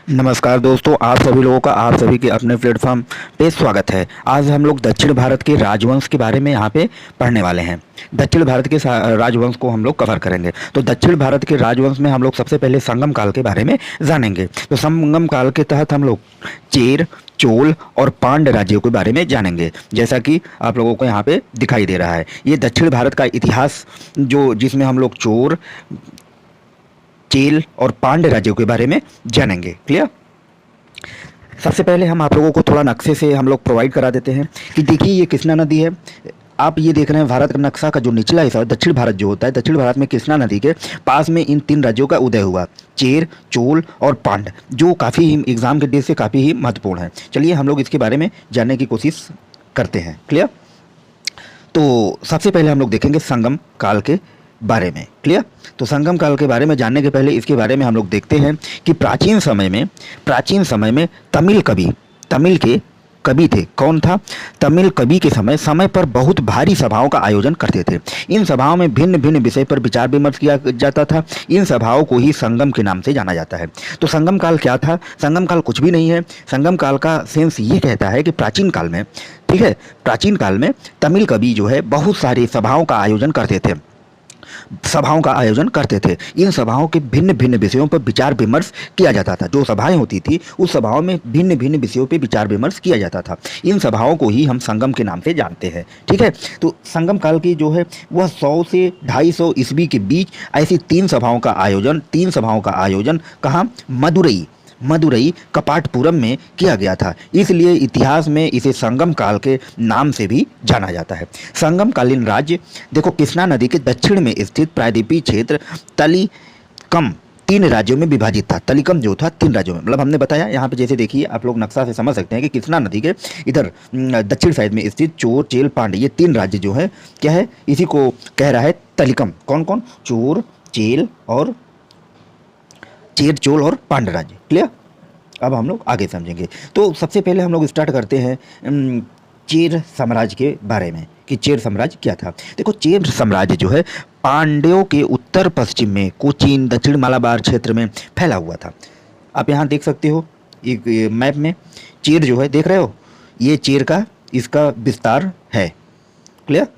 नमस्कार दोस्तों, आप सभी लोगों का आप सभी के अपने प्लेटफॉर्म पे स्वागत है। आज हम लोग दक्षिण भारत के राजवंश के बारे में यहाँ पे पढ़ने वाले हैं। दक्षिण भारत के राजवंश को हम लोग कवर करेंगे। तो दक्षिण भारत के राजवंश में हम लोग सबसे पहले संगम काल के बारे में जानेंगे। तो संगम काल के तहत हम लोग चेर, चोल और पांड्य राज्यों के बारे में जानेंगे, जैसा कि आप लोगों को यहाँ पे दिखाई दे रहा है। ये दक्षिण भारत का इतिहास जिसमें हम लोग चोर, चेल और पांड्य राज्यों के बारे में जानेंगे। क्लियर। सबसे पहले हम आप लोगों को थोड़ा नक्शे से हम लोग प्रोवाइड करा देते हैं कि देखिए ये कृष्णा नदी है। आप ये देख रहे हैं भारत का नक्शा का जो निचला हिस्सा दक्षिण भारत जो होता है, दक्षिण भारत में कृष्णा नदी के पास में इन तीन राज्यों का उदय हुआ, चेर, चोल और पांड्य, जो काफ़ी एग्जाम के दृष्टि से काफ़ी ही महत्वपूर्ण है। चलिए हम लोग इसके बारे में जानने की कोशिश करते हैं। क्लियर। तो सबसे पहले हम लोग देखेंगे संगम काल के बारे में। क्लियर। तो संगम काल के बारे में जानने के पहले इसके बारे में हम लोग देखते हैं कि प्राचीन समय में तमिल के कवि थे। कौन था? तमिल कवि के समय पर बहुत भारी सभाओं का आयोजन करते थे। इन सभाओं में भिन्न भिन्न विषय पर विचार विमर्श किया जाता था। इन सभाओं को ही संगम के नाम से जाना जाता है। तो संगम काल क्या था? संगम काल कुछ भी नहीं है। संगम काल का सेंस ये कहता है कि प्राचीन काल में, ठीक है, प्राचीन काल में तमिल कवि जो है बहुत सारी सभाओं का आयोजन करते थे। इन सभाओं के भिन्न भिन्न विषयों पर विचार विमर्श किया जाता था। जो सभाएं होती थी उस सभाओं में भिन्न भिन्न विषयों पर विचार विमर्श किया जाता था। इन सभाओं को ही हम संगम के नाम से जानते हैं। ठीक है। तो संगम काल की जो है वह 100 से 250 ईस्वी के बीच ऐसी तीन सभाओं का आयोजन कहाँ? मदुरई कपाटपुरम में किया गया था। इसलिए इतिहास में इसे संगम काल के नाम से भी जाना जाता है। संगम कालीन राज्य देखो कृष्णा नदी के दक्षिण में स्थित प्रायद्वीपीय क्षेत्र तलिकम तीन राज्यों में विभाजित था। तलिकम जो था तीन राज्यों में, मतलब हमने बताया यहाँ पे, जैसे देखिए आप लोग नक्शा से समझ सकते हैं कि कृष्णा नदी के इधर दक्षिण साइड में स्थित चोर, चेल, पांड्य, ये तीन राज्य जो है क्या है, इसी को कह रहा है तलिकम। कौन कौन? चोर, चेर, चोल और पांड्य राज्य। क्लियर। अब हम लोग आगे समझेंगे। तो सबसे पहले हम लोग स्टार्ट करते हैं चेर साम्राज्य के बारे में कि चेर साम्राज्य क्या था। देखो चेर साम्राज्य जो है पांड्यों के उत्तर पश्चिम में कोचीन, दक्षिण मालाबार क्षेत्र में फैला हुआ था। आप यहाँ देख सकते हो एक मैप में चेर जो है, देख रहे हो, ये चेर का इसका विस्तार है। क्लियर।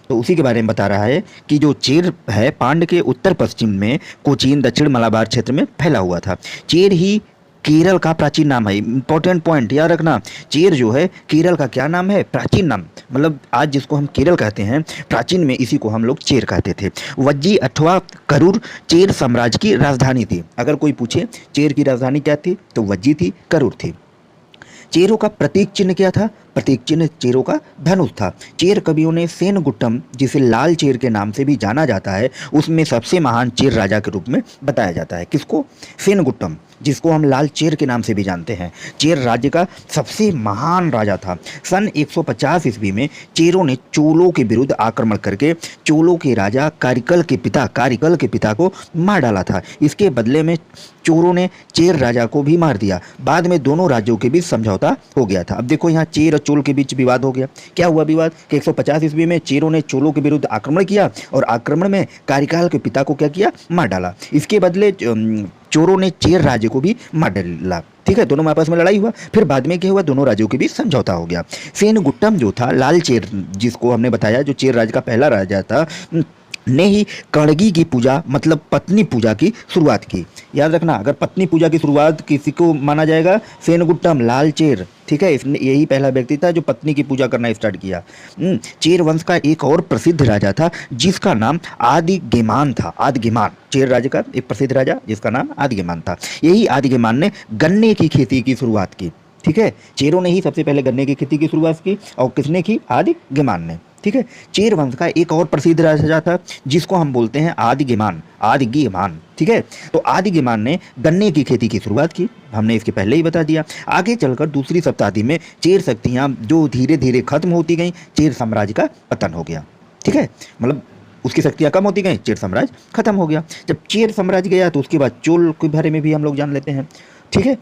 तो उसी के बारे में बता रहा है कि जो चेर है पांड्य के उत्तर पश्चिम में कोचीन, दक्षिण मालाबार क्षेत्र में फैला हुआ था। चेर ही केरल का प्राचीन नाम है। इंपॉर्टेंट पॉइंट याद रखना, चेर जो है केरल का क्या नाम है? प्राचीन नाम। मतलब आज जिसको हम केरल कहते हैं, प्राचीन में इसी को हम लोग चेर कहते थे। वज्जी अथवा करूर चेर साम्राज्य की राजधानी थी। अगर कोई पूछे चेर की राजधानी क्या थी तो वज्जी थी, करूर थी। चेरों का प्रतीक चिन्ह क्या था? प्रतीक चिन्ह चेरों का धनुष था। चेर कवियों ने सेनगुट्टम, जिसे लाल चेर के नाम से भी जाना जाता है, उसमें सबसे महान चेर राजा के रूप में बताया जाता है। किसको? सेनगुट्टम, जिसको हम लाल चेर के नाम से भी जानते हैं। चेर राज्य का सबसे महान राजा था। सन 150 ईस्वी में चेरों ने चोलों के विरुद्ध आक्रमण करके चोलों के राजा कारिकल के पिता को मार डाला था। इसके बदले में चोरों ने चेर राजा को भी मार दिया। बाद में दोनों राज्यों के बीच समझौता हो गया था। अब देखो यहाँ चेर और चोल के बीच विवाद हो गया। क्या हुआ विवाद? कि 150 ईस्वी में चेरों ने चोलों के विरुद्ध आक्रमण किया और आक्रमण में कारिकाल के पिता को क्या किया? मार डाला। इसके बदले चोरों ने चेर राज्य को भी मार डाला। ठीक है, दोनों में आपस में लड़ाई हुआ। फिर बाद में क्या हुआ? दोनों राज्यों के बीच समझौता हो गया। सेनगुट्टम जो था लाल चेर, जिसको हमने बताया जो चेर राज्य का पहला राजा था, ने ही कणगी की पूजा मतलब पत्नी पूजा की शुरुआत की। याद रखना, अगर पत्नी पूजा की शुरुआत किसी को माना जाएगा, सेनगुट्टम लाल चेर। ठीक है, इसने यही पहला व्यक्ति था जो पत्नी की पूजा करना स्टार्ट किया। चेर वंश का एक और प्रसिद्ध राजा था जिसका नाम आदिगेमान था। आदिगेमान चेर राज्य का एक प्रसिद्ध राजा जिसका नाम आदिगेमान था। यही आदिगेमान ने गन्ने की खेती की शुरुआत की। ठीक है, चेरों ने ही सबसे पहले गन्ने की खेती की शुरुआत की और किसने की? आदिगेमान ने। ठीक है, चेर वंश का एक और प्रसिद्ध राजा था जिसको हम बोलते हैं आदिगेमान। ठीक है, तो आदिगेमान ने गन्ने की खेती की शुरुआत की। हमने इसके पहले ही बता दिया। आगे चलकर दूसरी शताब्दी में चेर शक्तियाँ जो धीरे धीरे खत्म होती गई, चेर साम्राज्य का पतन हो गया। ठीक है, मतलब उसकी शक्तियाँ कम होती गई, चेर साम्राज्य खत्म हो गया। जब चेर साम्राज्य गया तो उसके बाद चोल के बारे में भी हम लोग जान लेते हैं। ठीक है,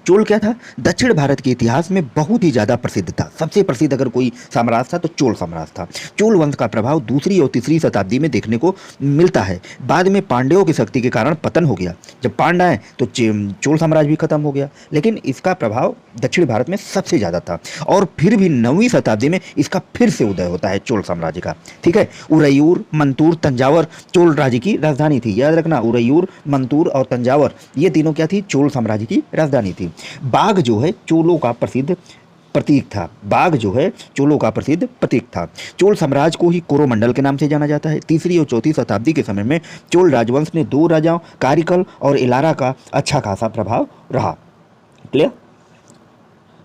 चोल क्या था? दक्षिण भारत के इतिहास में बहुत ही ज़्यादा प्रसिद्ध था। सबसे प्रसिद्ध अगर कोई साम्राज्य था तो चोल साम्राज्य था। चोल वंश का प्रभाव दूसरी और तीसरी शताब्दी में देखने को मिलता है। बाद में पांड्यों की शक्ति के कारण पतन हो गया। जब पांड्य आए तो चोल साम्राज्य भी खत्म हो गया, लेकिन इसका प्रभाव दक्षिण भारत में सबसे ज़्यादा था। और फिर भी 9वीं शताब्दी में इसका फिर से उदय होता है चोल साम्राज्य का। ठीक है, उरैयूर, मंतूर, तंजावर चोल राज्य की राजधानी थी। याद रखना, उरैयूर, मंतूर और तंजावर ये तीनों क्या थी? चोल साम्राज्य की राजधानी थी। बाघ जो है चोलों का प्रसिद्ध प्रतीक था। बाघ जो है चोलों का प्रसिद्ध प्रतीक था। चोल साम्राज्य को ही कोरोमंडल के नाम से जाना जाता है। तीसरी और चौथी शताब्दी के समय में चोल राजवंश ने 2 राजाओं कारिकल और इलारा का अच्छा खासा प्रभाव रहा। क्लियर?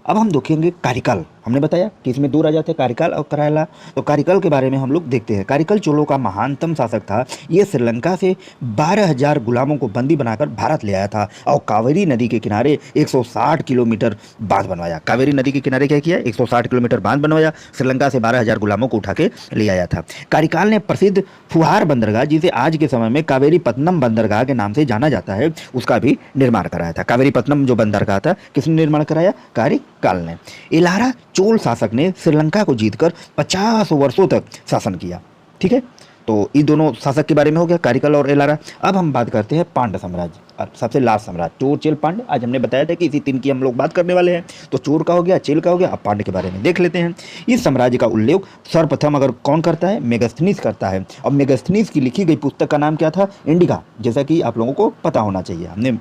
अब हम देखेंगे कारिकल। हमने बताया कि इसमें 2 राजा थे, कारिकल और करायला। तो कारिकल के बारे में हम लोग देखते हैं। कारिकल चोलों का महानतम शासक था। ये श्रीलंका से 12,000 गुलामों को बंदी बनाकर भारत ले आया था और कावेरी नदी के किनारे 160 किलोमीटर बांध बनवाया। कावेरी नदी के किनारे क्या किया? 160 किलोमीटर बांध बनवाया। श्रीलंका से 12,000 गुलामों को उठा के ले आया था। कारिकाल ने प्रसिद्ध फुहार बंदरगाह, जिसे आज के समय में कावेरी पत्तनम बंदरगाह के नाम से जाना जाता है, उसका भी निर्माण कराया था। कावेरी पत्तनम जो बंदरगाह था, किसने निर्माण कराया? कारिकाल ने। इलारा चोल शासक ने श्रीलंका को जीतकर 50 वर्षों तक शासन किया। ठीक है, तो इन दोनों शासक के बारे में हो गया, कारिकल और एलारा। अब हम बात करते हैं पांड्य साम्राज्य और सबसे लास्ट साम्राज्य चोर चेल पांड्य। आज हमने बताया था कि इसी 3 की हम लोग बात करने वाले हैं। तो चोर का हो गया, चेल का हो गया, अब पांड्य के बारे में देख लेते हैं। इस साम्राज्य का उल्लेख सर्वप्रथम अगर कौन करता है? मेगास्थनीज करता है। और मेगास्थनीज की लिखी गई पुस्तक का नाम क्या था? इंडिका, जैसा कि आप लोगों को पता होना चाहिए। हमने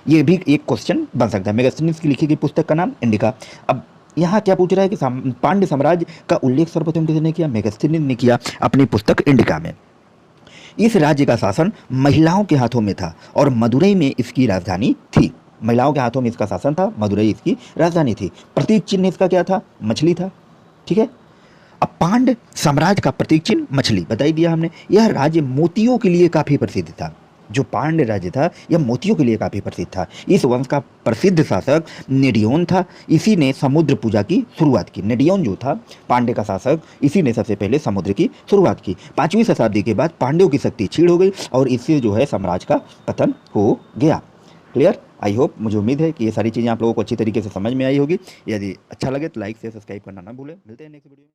ये भी एक क्वेश्चन बन सकता है। मेगास्थनीज की लिखी गई पुस्तक का नाम इंडिका। अब यहाँ क्या पूछ रहा है कि पांड्य साम्राज्य का उल्लेख सर्वप्रथम किसने किया? मेगास्थनीज ने किया अपनी पुस्तक इंडिका में। इस राज्य का शासन महिलाओं के हाथों में था और मदुरई में इसकी राजधानी थी। महिलाओं के हाथों में इसका शासन था, मदुरई इसकी राजधानी थी। प्रतीक चिन्ह इसका क्या था? मछली था। ठीक है, अब पांड्य साम्राज्य का प्रतीक चिन्ह मछली बता ही दिया हमने। यह राज्य मोतियों के लिए काफी प्रसिद्ध था। जो पांड्य राज्य था यह मोतियों के लिए काफी प्रसिद्ध था। इस वंश का प्रसिद्ध शासक नेडियोन था। इसी ने समुद्र पूजा की शुरुआत की। नेडियोन जो था पांड्य का शासक, इसी ने सबसे पहले समुद्र की शुरुआत की। 5वीं शताब्दी के बाद पांड्यों की शक्ति क्षीण हो गई और इससे जो है साम्राज्य का पतन हो गया। क्लियर? आई होप, मुझे उम्मीद है कि ये सारी चीज़ें आप लोगों को अच्छी तरीके से समझ में आई होगी। यदि अच्छा लगे तो लाइक से सब्सक्राइब करना ना भूलें। मिलते हैं नेक्स्ट वीडियो में।